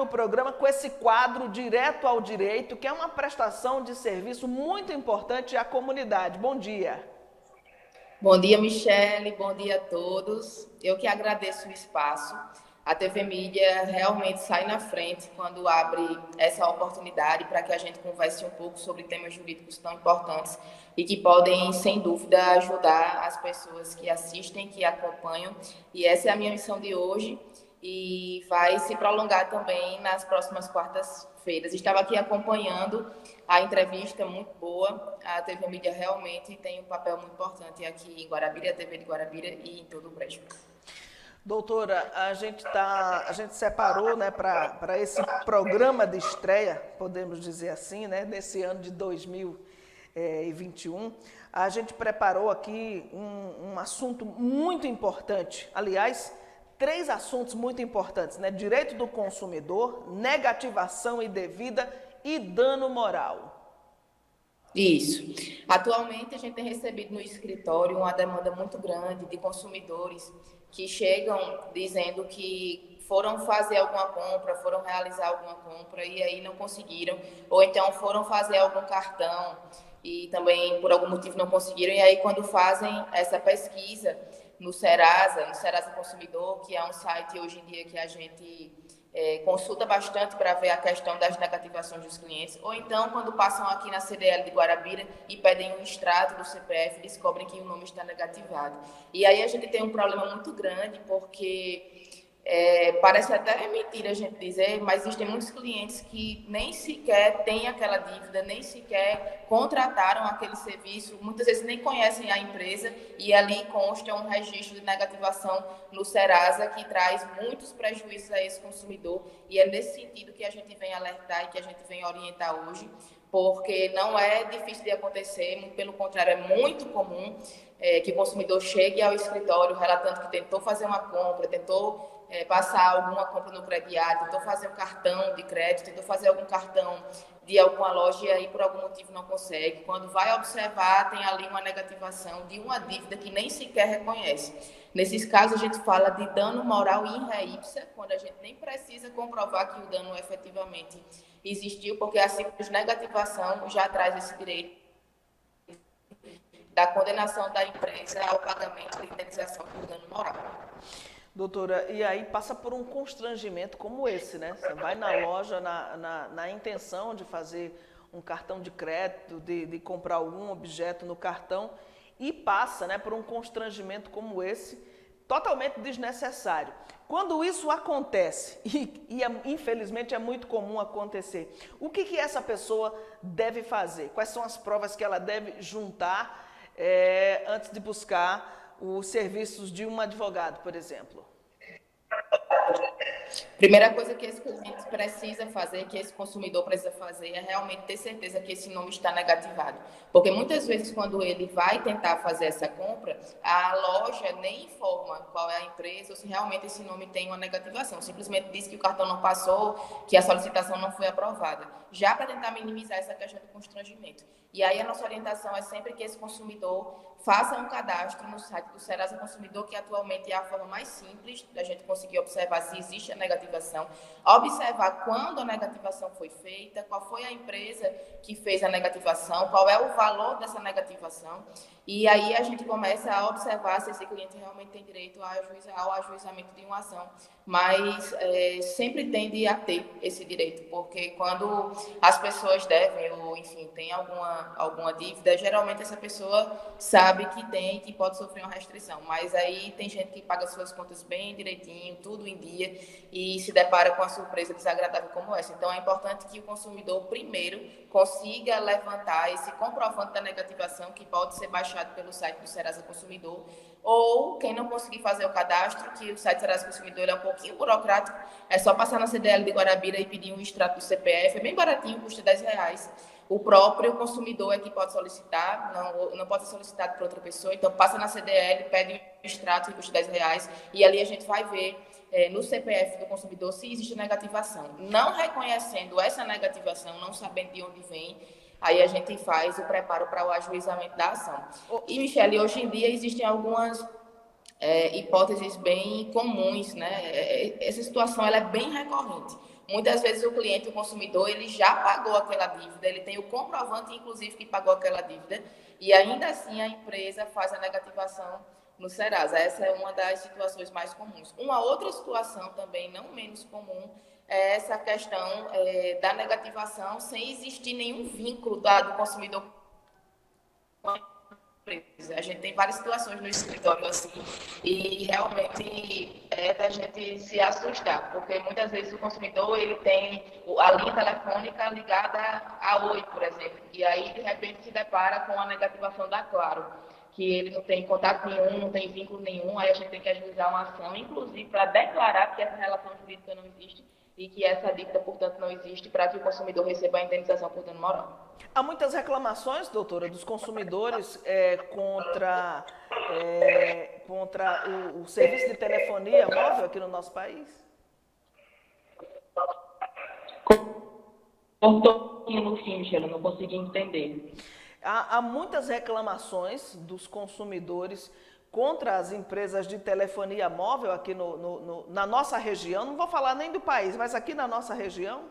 no programa com esse quadro Direto ao Direito, que é uma prestação de serviço muito importante à comunidade. Bom dia. Bom dia, Michele. Bom dia a todos. Eu que agradeço o espaço. A TV Mídia realmente sai na frente quando abre essa oportunidade para que a gente converse um pouco sobre temas jurídicos tão importantes e que podem, sem dúvida, ajudar as pessoas que assistem, que acompanham. E essa é a minha missão de hoje e vai se prolongar também nas próximas quartas-feiras. Estava aqui acompanhando a entrevista, muito boa. A TV Mídia realmente tem um papel muito importante aqui em Guarabira, a TV de Guarabira e em todo o Brejo. Doutora, a gente separou, né, para esse programa de estreia, podemos dizer assim, né, desse ano de 2021, a gente preparou aqui um assunto muito importante, aliás, 3 assuntos muito importantes, né, direito do consumidor, negativação indevida e dano moral. Isso. Atualmente, a gente tem recebido no escritório uma demanda muito grande de consumidores que chegam dizendo que foram fazer alguma compra, foram realizar alguma compra e aí não conseguiram, ou então foram fazer algum cartão e também por algum motivo não conseguiram, e aí quando fazem essa pesquisa no Serasa Consumidor, que é um site hoje em dia que a gente consulta bastante para ver a questão das negativações dos clientes, ou então quando passam aqui na CDL de Guarabira e pedem um extrato do CPF, descobrem que o nome está negativado. E aí a gente tem um problema muito grande, porque parece até mentira a gente dizer, mas existem muitos clientes que nem sequer têm aquela dívida, nem sequer contrataram aquele serviço, muitas vezes nem conhecem a empresa e ali consta um registro de negativação no Serasa que traz muitos prejuízos a esse consumidor e é nesse sentido que a gente vem alertar e que a gente vem orientar hoje, porque não é difícil de acontecer, muito pelo contrário, é muito comum que o consumidor chegue ao escritório relatando que tentou fazer uma compra, tentou passar alguma compra no crediário, tentou fazer um cartão de crédito, tentou fazer algum cartão de alguma loja e aí por algum motivo não consegue. Quando vai observar, tem ali uma negativação de uma dívida que nem sequer reconhece. Nesses casos, a gente fala de dano moral in re ipsa, quando a gente nem precisa comprovar que o dano efetivamente existiu, porque a simples negativação já traz esse direito da condenação da empresa ao pagamento de indenização por dano moral. Doutora, e aí passa por um constrangimento como esse, né? Você vai na loja na intenção de fazer um cartão de crédito, de comprar algum objeto no cartão e passa, né, por um constrangimento como esse, totalmente desnecessário. Quando isso acontece, infelizmente é muito comum acontecer, o que essa pessoa deve fazer? Quais são as provas que ela deve juntar antes de buscar os serviços de um advogado, por exemplo? Primeira coisa que esse cliente precisa fazer, que esse consumidor precisa fazer, é realmente ter certeza que esse nome está negativado. Porque muitas vezes, quando ele vai tentar fazer essa compra, a loja nem informa qual é a empresa ou se realmente esse nome tem uma negativação. Simplesmente diz que o cartão não passou, que a solicitação não foi aprovada. Já para tentar minimizar essa questão do constrangimento. E aí a nossa orientação é sempre que esse consumidor faça um cadastro no site do Serasa Consumidor, que atualmente é a forma mais simples da gente conseguir observar se existe a negativação, observar quando a negativação foi feita, qual foi a empresa que fez a negativação, qual é o valor dessa negativação, e aí a gente começa a observar se esse cliente realmente tem direito ao ajuizamento de uma ação, mas sempre tende a ter esse direito, porque quando as pessoas devem, ou enfim, tem alguma dívida, geralmente essa pessoa sabe que tem e que pode sofrer uma restrição, mas aí tem gente que paga suas contas bem direitinho, tudo em dia, e se depara com uma surpresa desagradável como essa. Então é importante que o consumidor primeiro consiga levantar esse comprovante da negativação, que pode ser baixado pelo site do Serasa Consumidor, ou quem não conseguir fazer o cadastro, que o site do Serasa Consumidor é um pouquinho burocrático, é só passar na CDL de Guarabira e pedir um extrato do CPF, é bem baratinho, custa R$10. O próprio consumidor é que pode solicitar, não pode ser solicitado por outra pessoa, então passa na CDL, pede um extrato que custa R$10 e ali a gente vai ver no CPF do consumidor se existe negativação. Não reconhecendo essa negativação, não sabendo de onde vem, aí a gente faz o preparo para o ajuizamento da ação. E, Michele, hoje em dia existem algumas hipóteses bem comuns, né? Essa situação ela é bem recorrente. Muitas vezes o cliente, o consumidor, ele já pagou aquela dívida, ele tem o comprovante, inclusive, que pagou aquela dívida, e ainda assim a empresa faz a negativação no Serasa. Essa é uma das situações mais comuns. Uma outra situação também não menos comum é essa questão da negativação sem existir nenhum vínculo do consumidor com a empresa. A gente tem várias situações no escritório assim, e realmente é da gente se assustar, porque muitas vezes o consumidor ele tem a linha telefônica ligada a Oi, por exemplo, e aí de repente se depara com a negativação da Claro, que ele não tem contato nenhum, não tem vínculo nenhum, aí a gente tem que ajuizar uma ação, inclusive para declarar que essa relação jurídica não existe e que essa dívida, portanto, não existe, para que o consumidor receba a indenização por dano moral. Há muitas reclamações, doutora, dos consumidores contra o serviço de telefonia móvel aqui no nosso país? Cortou no fim, Michela, não consegui entender. Há muitas reclamações dos consumidores contra as empresas de telefonia móvel aqui na nossa região. Não vou falar nem do país, mas aqui na nossa região.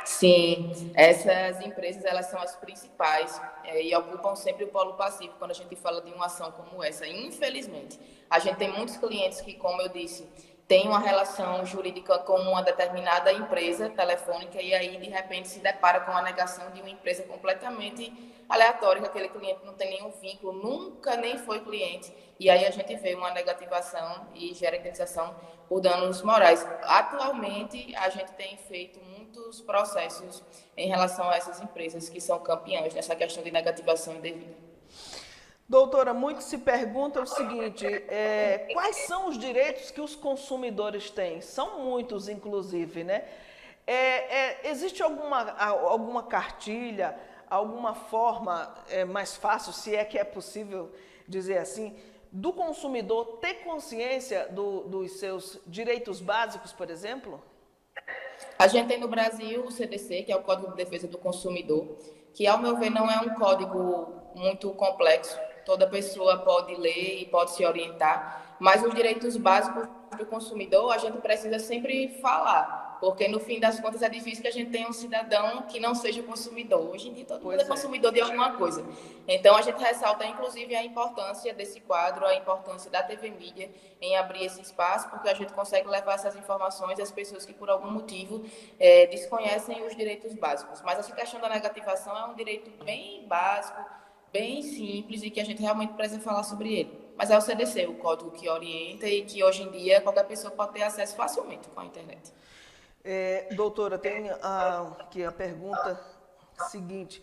Sim, essas empresas elas são as principais e ocupam sempre o polo passivo quando a gente fala de uma ação como essa. Infelizmente, a gente tem muitos clientes que, como eu disse, têm uma relação jurídica com uma determinada empresa telefônica e aí, de repente, se depara com a negação de uma empresa completamente aleatória, que aquele cliente não tem nenhum vínculo, nunca nem foi cliente. E aí a gente vê uma negativação e gera indenização por danos morais. Atualmente, a gente tem feito muitos processos em relação a essas empresas que são campeãs nessa questão de negativação indevida. Doutora, muitos se perguntam o seguinte, quais são os direitos que os consumidores têm? São muitos, inclusive, né? Existe alguma cartilha, alguma forma mais fácil, se é que é possível dizer assim, do consumidor ter consciência dos seus direitos básicos, por exemplo? A gente tem no Brasil o CDC, que é o Código de Defesa do Consumidor, que, ao meu ver, não é um código muito complexo. Toda pessoa pode ler e pode se orientar, mas os direitos básicos do consumidor a gente precisa sempre falar, porque no fim das contas é difícil que a gente tenha um cidadão que não seja consumidor. Hoje em dia todo mundo é consumidor de alguma coisa. Então a gente ressalta inclusive a importância desse quadro, a importância da TV Mídia em abrir esse espaço, porque a gente consegue levar essas informações às pessoas que por algum motivo desconhecem os direitos básicos. Mas essa questão da negativação é um direito bem básico, bem simples e que a gente realmente precisa falar sobre ele. Mas é o CDC, o código que orienta e que hoje em dia qualquer pessoa pode ter acesso facilmente com a internet. Doutora, tem aqui a pergunta seguinte,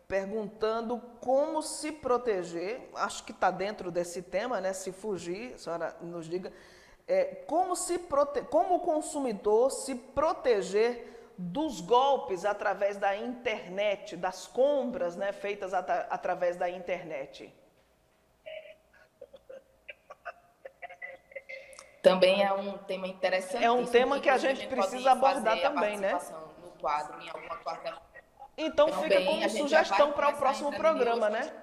perguntando como se proteger, acho que está dentro desse tema, né? Se fugir, a senhora nos diga, como o consumidor se proteger dos golpes através da internet, das compras, né, feitas através da internet. Também é um tema interessante. É um tema que a gente precisa abordar também, né? No quadro, em alguma quarta. Então também, fica como sugestão para o próximo programa, né?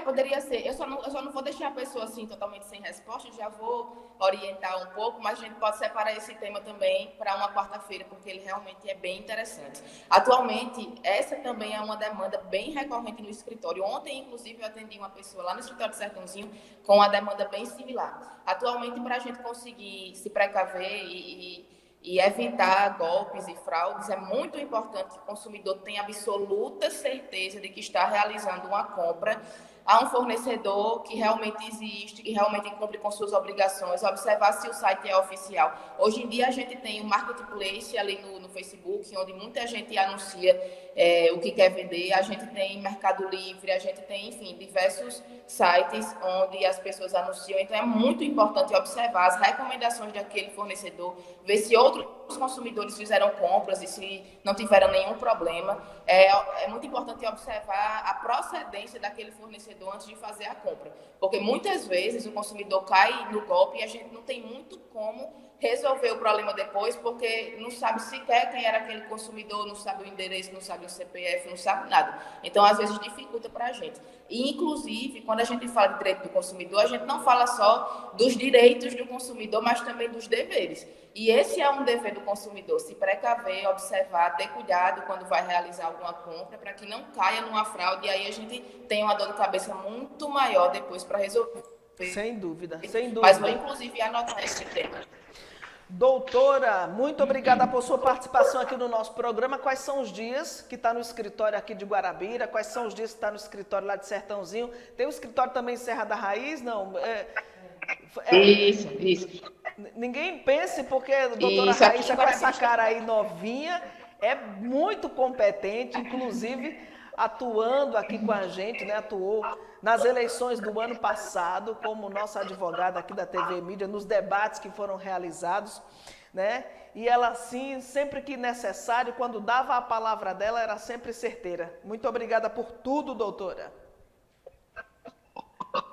Poderia ser. Eu só não vou deixar a pessoa assim totalmente sem resposta, já vou orientar um pouco, mas a gente pode separar esse tema também para uma quarta-feira, porque ele realmente é bem interessante. Atualmente, essa também é uma demanda bem recorrente no escritório. Ontem, inclusive, eu atendi uma pessoa lá no escritório de Sertãozinho com uma demanda bem similar. Atualmente, para a gente conseguir se precaver e evitar golpes e fraudes, é muito importante que o consumidor tenha absoluta certeza de que está realizando uma compra a um fornecedor que realmente existe, que realmente cumpre com suas obrigações, observar se o site é oficial. Hoje em dia a gente tem o Marketplace ali no Facebook, onde muita gente anuncia o que quer vender, a gente tem Mercado Livre, a gente tem, enfim, diversos sites onde as pessoas anunciam. Então é muito importante observar as recomendações daquele fornecedor, ver se outros os consumidores fizeram compras e se não tiveram nenhum problema. É muito importante observar a procedência daquele fornecedor antes de fazer a compra, porque muitas vezes o consumidor cai no golpe e a gente não tem muito como resolver o problema depois, porque não sabe sequer quem era aquele consumidor, não sabe o endereço, não sabe o CPF, não sabe nada. Então, às vezes, dificulta para a gente. E, inclusive, quando a gente fala de direito do consumidor, a gente não fala só dos direitos do consumidor, mas também dos deveres. E esse é um dever do consumidor, se precaver, observar, ter cuidado quando vai realizar alguma compra, para que não caia numa fraude e aí a gente tem uma dor de cabeça muito maior depois para resolver. Sem dúvida, sem dúvida. Mas vou, inclusive, anotar esse tema. Doutora, muito obrigada por sua participação aqui no nosso programa. Quais são os dias que está no escritório aqui de Guarabira? Quais são os dias que está no escritório lá de Sertãozinho? Tem um escritório também em Serra da Raiz? Não? Isso. Ninguém pense, porque a doutora Raíssa, com essa cara aí novinha, é muito competente, inclusive atuando aqui com a gente, né? Atuou nas eleições do ano passado como nossa advogada aqui da TV Mídia, nos debates que foram realizados, né? E ela, sim, sempre que necessário, quando dava a palavra dela, era sempre certeira. Muito obrigada por tudo, doutora.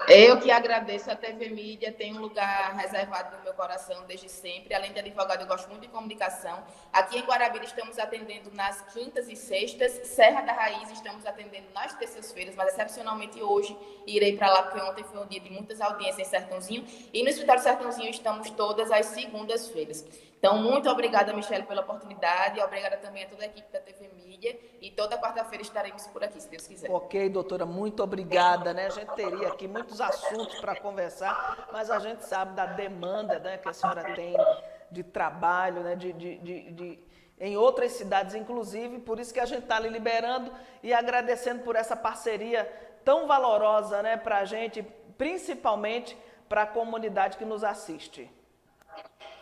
Eu que agradeço, a TV Mídia tem um lugar reservado no meu coração desde sempre. Além de advogado, eu gosto muito de comunicação. Aqui em Guarabira estamos atendendo nas quintas e sextas. Serra da Raiz estamos atendendo nas terças-feiras, mas excepcionalmente hoje irei para lá, porque ontem foi um dia de muitas audiências em Sertãozinho. E no Escritório Sertãozinho estamos todas as segundas-feiras. Então, muito obrigada, Michele, pela oportunidade. Obrigada também a toda a equipe da TV Mídia. E toda quarta-feira estaremos por aqui, se Deus quiser. Ok, doutora, muito obrigada, né? A gente teria aqui muitos assuntos para conversar, mas a gente sabe da demanda, né, que a senhora tem de trabalho, né, em outras cidades, inclusive, por isso que a gente está lhe liberando e agradecendo por essa parceria tão valorosa, né, para a gente, principalmente para a comunidade que nos assiste.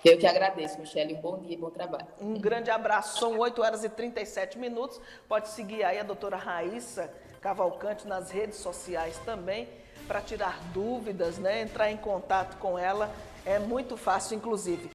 Eu que agradeço, Michele. Um bom dia e bom trabalho. Um grande abraço. São 8h37. Pode seguir aí a doutora Raíssa Cavalcante nas redes sociais também, para tirar dúvidas, né? Entrar em contato com ela. É muito fácil, inclusive.